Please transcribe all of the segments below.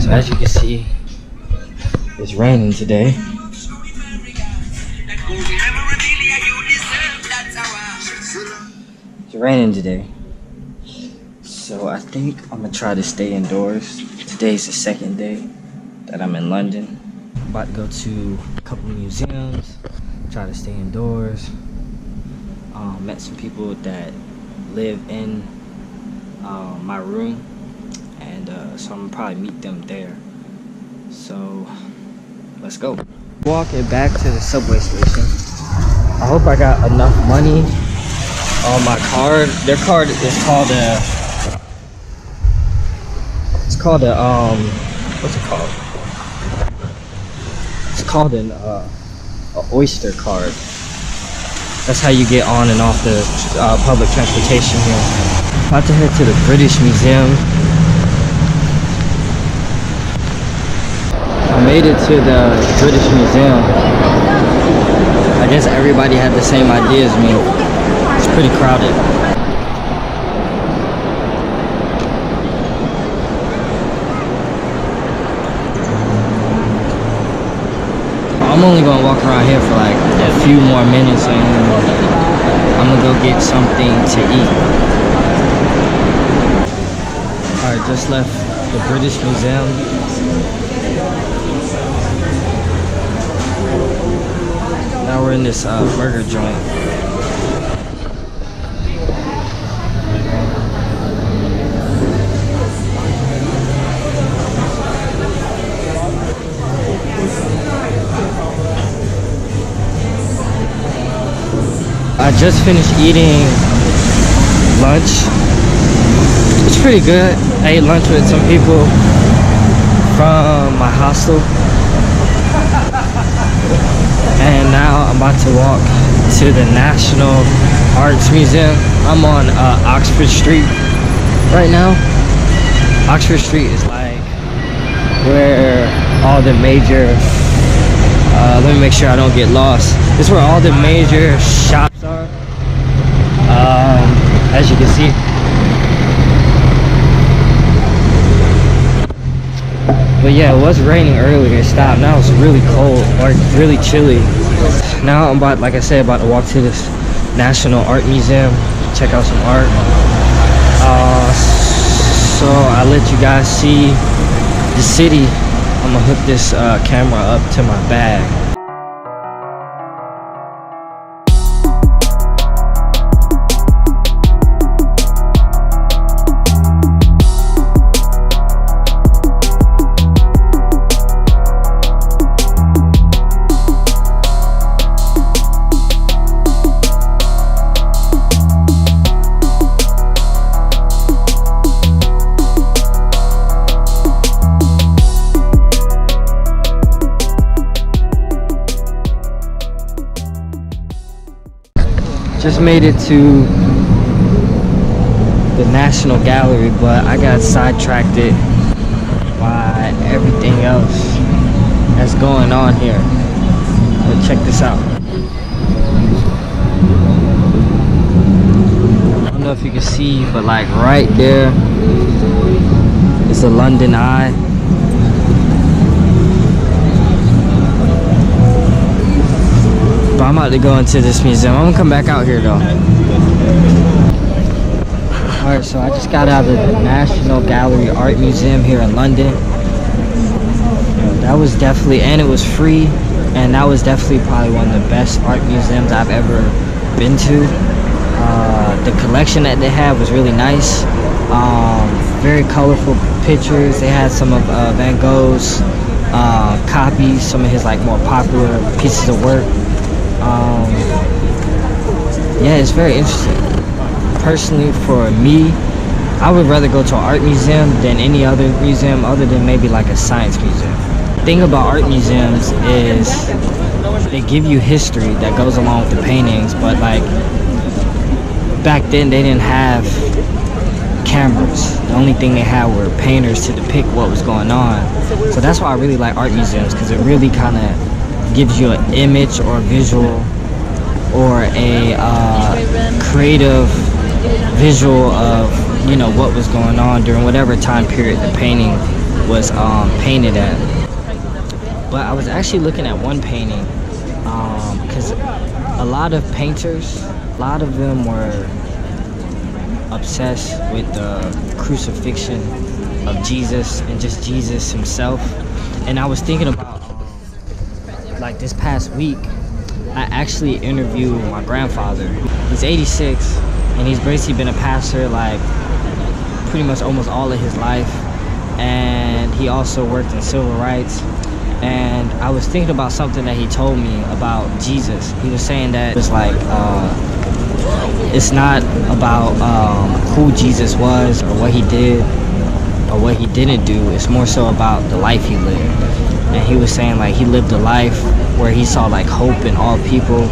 So as you can see, it's raining today. It's raining today. So I think I'm gonna try to stay indoors. Today's the second day that I'm in London. I'm about to go to a couple museums, try to stay indoors. Met some people that live in my room, and so I'm gonna probably meet them there. So let's go. Walking back to the subway station. I hope I got enough money on my card. Their card is called a, it's called a what's it called? It's called an Oyster card. That's how you get on and off the public transportation here. About to head to the British Museum. I made it to the British Museum. I guess everybody had the same idea as me. It's pretty crowded. I'm only gonna walk around here for like a few more minutes and I'm gonna go get something to eat. Alright, just left the British Museum. Now we're in this burger joint. I just finished eating lunch. It's pretty good. I ate lunch with some people from my hostel. And now I'm about to walk to the National Arts Museum. I'm on Oxford Street right now. Oxford Street is like where all the major, let me make sure I don't get lost. This is where all the major shops are, as you can see. But yeah, it was raining earlier, it stopped. Now it's really cold, or really chilly. Now I'm about, like I said, about to walk to this National Art Museum, check out some art. So I'll let you guys see the city. I'm gonna hook this camera up to my bag. Just made it to the National Gallery, but I got sidetracked by everything else that's going on here. But check this out. I don't know if you can see, but like right there is the London Eye. But I'm about to go into this museum. I'm gonna come back out here though. Alright, so I just got out of the National Gallery Art Museum here in London. That was definitely, and it was free, and that was definitely probably one of the best art museums I've ever been to. The collection that they had was really nice. Very colorful pictures. They had some of Van Gogh's copies, some of his like more popular pieces of work. Yeah, it's very interesting. Personally, for me, I would rather go to an art museum than any other museum other than maybe like a science museum. The thing about art museums is they give you history that goes along with the paintings, but like back then they didn't have cameras. The only thing they had were painters to depict what was going on. So that's why I really like art museums, because it really kind of gives you an image or a visual or a creative visual of, you know, what was going on during whatever time period the painting was painted at. But I was actually looking at one painting, because a lot of painters, a lot of them were obsessed with the crucifixion of Jesus and just Jesus himself. And I was thinking about, like this past week, I actually interviewed my grandfather. He's 86, and he's basically been a pastor like pretty much almost all of his life. And he also worked in civil rights. And I was thinking about something that he told me about Jesus. He was saying that it's like, it's not about who Jesus was or what he did or what he didn't do. It's more so about the life he lived. And he was saying like he lived a life where he saw like hope in all people,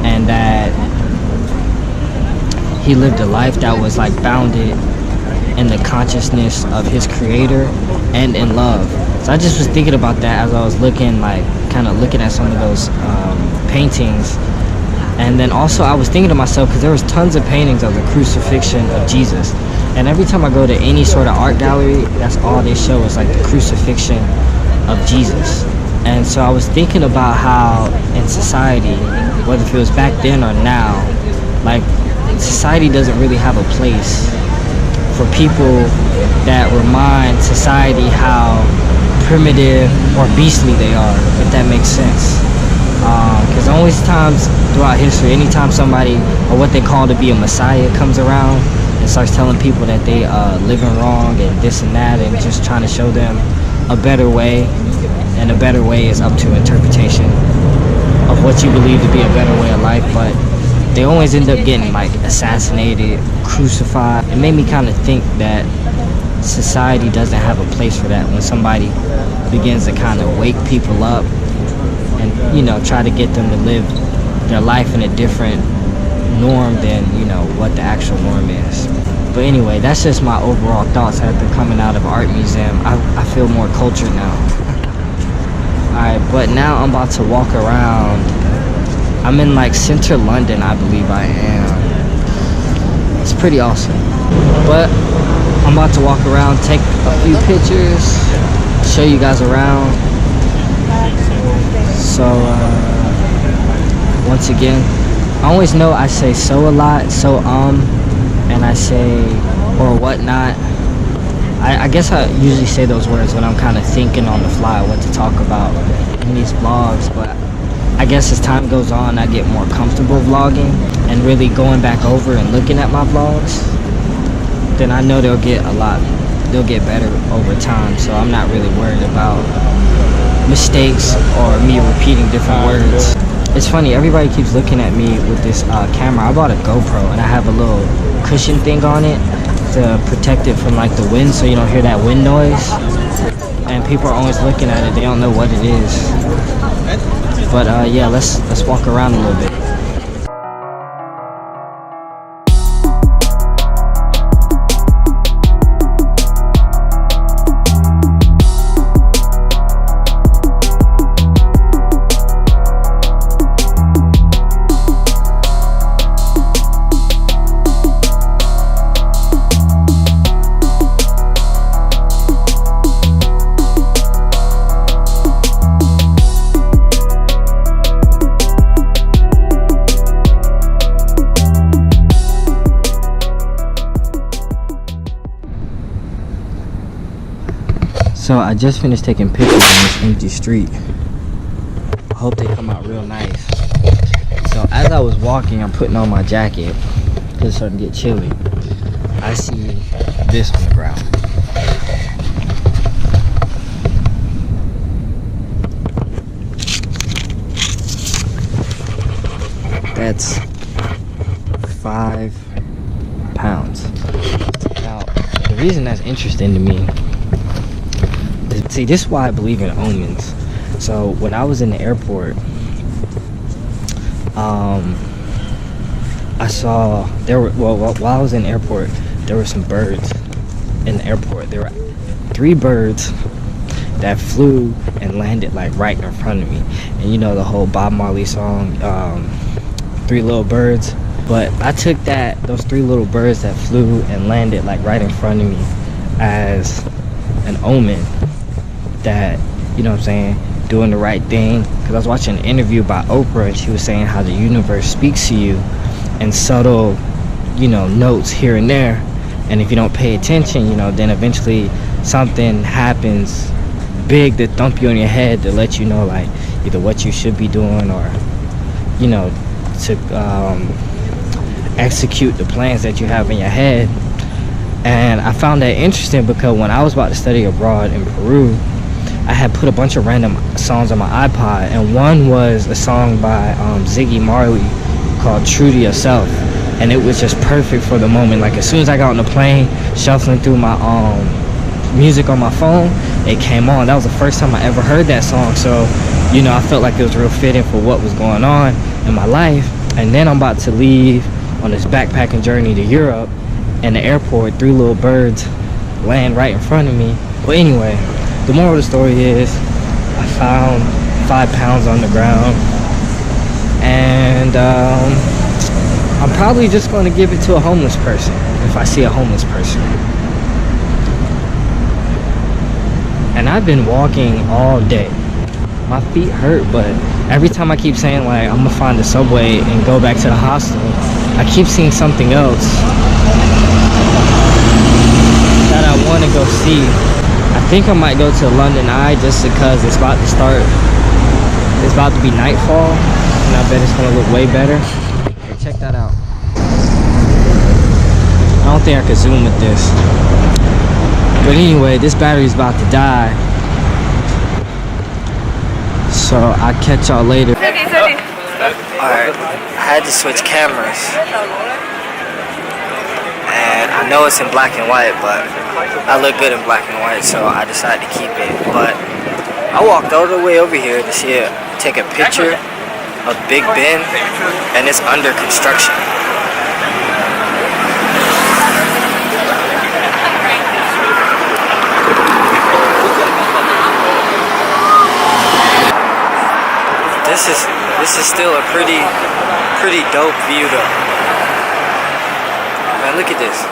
and that he lived a life that was like bounded in the consciousness of his creator and in love. So I just was thinking about that as I was looking, like kind of looking at some of those paintings. And then also I was thinking to myself, because there was tons of paintings of the crucifixion of Jesus, and every time I go to any sort of art gallery, that's all they show is like the crucifixion of Jesus. And so I was thinking about how in society, whether if it was back then or now, like society doesn't really have a place for people that remind society how primitive or beastly they are, if that makes sense. Because always times throughout history, anytime somebody or what they call to be a messiah comes around and starts telling people that they living wrong and this and that, and just trying to show them a better way, and a better way is up to interpretation of what you believe to be a better way of life. But they always end up getting like assassinated, crucified. It made me kind of think that society doesn't have a place for that when somebody begins to kind of wake people up and, you know, try to get them to live their life in a different norm than, you know, what the actual norm is. But anyway, that's just my overall thoughts after coming out of art museum. I feel more cultured now. Alright, but now I'm about to walk around. I'm in like center London, I believe I am. It's pretty awesome. But I'm about to walk around, take a few pictures, show you guys around. So once again, I always know I say so a lot, so and I say or whatnot. I guess I usually say those words when I'm kind of thinking on the fly what to talk about in these vlogs, but I guess as time goes on I get more comfortable vlogging and really going back over and looking at my vlogs. Then I know they'll get better over time, so I'm not really worried about mistakes or me repeating different words. It's funny, everybody keeps looking at me with this camera. I bought a GoPro and I have a little cushion thing on it to protect it from like the wind, so you don't hear that wind noise. And people are always looking at it, they don't know what it is. But yeah, let's walk around a little bit. So I just finished taking pictures on this empty street. I hope they come out real nice. So as I was walking, I'm putting on my jacket because it's starting to get chilly. I see this on the ground. That's 5 pounds. Now, the reason that's interesting to me, see, this is why I believe in omens. So when I was in the airport, I saw while I was in the airport, there were some birds in the airport. There were 3 birds that flew and landed like right in front of me. And you know the whole Bob Marley song, 3 Little Birds. But I took those 3 little birds that flew and landed like right in front of me as an omen. that, you know what I'm saying, doing the right thing. Because I was watching an interview by Oprah, and she was saying how the universe speaks to you in subtle, you know, notes here and there. And if you don't pay attention, you know, then eventually something happens big to thump you on your head to let you know, like, either what you should be doing or, you know, to execute the plans that you have in your head. And I found that interesting because when I was about to study abroad in Peru, I had put a bunch of random songs on my iPod, and one was a song by Ziggy Marley called True to Yourself, and it was just perfect for the moment. Like, as soon as I got on the plane, shuffling through my music on my phone, it came on. That was the first time I ever heard that song, so, you know, I felt like it was real fitting for what was going on in my life. And then I'm about to leave on this backpacking journey to Europe, and the airport, 3 little birds land right in front of me. But anyway, the moral of the story is I found 5 pounds on the ground, and I'm probably just going to give it to a homeless person if I see a homeless person. And I've been walking all day. My feet hurt, but every time I keep saying, like, I'm gonna find the subway and go back to the hostel, I keep seeing something else that I want to go see. I think I might go to London Eye just because it's about to start. It's about to be nightfall, and I bet it's gonna look way better. Hey, check that out. I don't think I could zoom with this. But anyway, this battery's about to die. So I'll catch y'all later. Alright, I had to switch cameras. And I know it's in black and white, but I look good in black and white, so I decided to keep it. But I walked all the way over here to see it, take a picture of Big Ben, and it's under construction. This is still a pretty dope view though. Man, look at this.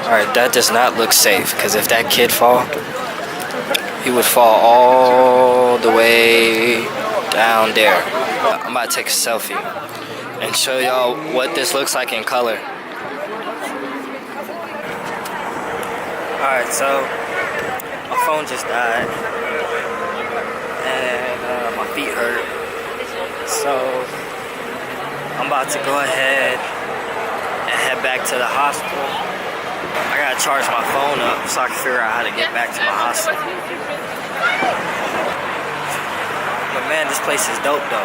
Alright, that does not look safe, because if that kid fall, he would fall all the way down there. I'm about to take a selfie and show y'all what this looks like in color. Alright, so my phone just died and my feet hurt, so I'm about to go ahead and head back to the hospital. I gotta charge my phone up so I can figure out how to get back to my hospital. But man, this place is dope though.